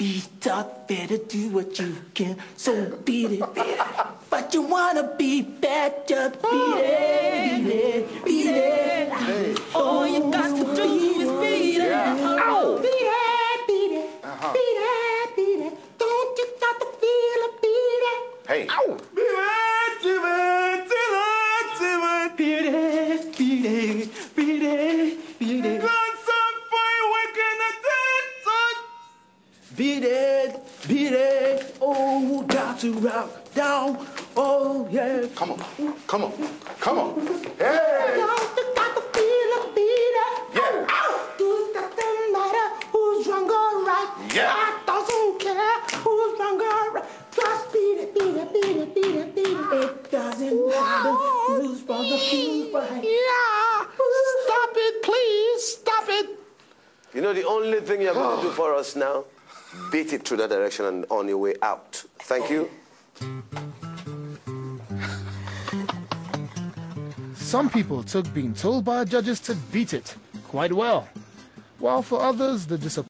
beat up, better do what you can. So beat it. But you wanna be bad, just beat it. Beat it. All you got to do is beat it. Ow. Beat it, beat it. Beat it, beat it. Don't you got to feel it, beat it. Hey. Ow. Beat it, beat it, beat it, beat it. Beat it, oh, down to rock, down, oh, yeah. Come on, come on, come on. Hey! You got to feel it, beat it. Yeah. It doesn't matter who's wrong or right. Yeah. I doesn't care who's wrong or right. Just beat it, beat it, beat it, beat it, beat it. It doesn't matter who's wrong or who's right. Yeah. Stop it, please. Stop it. You know, the only thing you're going to do for us now, beat it through that direction and on your way out. Thank you. Some people took being told by judges to beat it quite well, while for others, the disappointment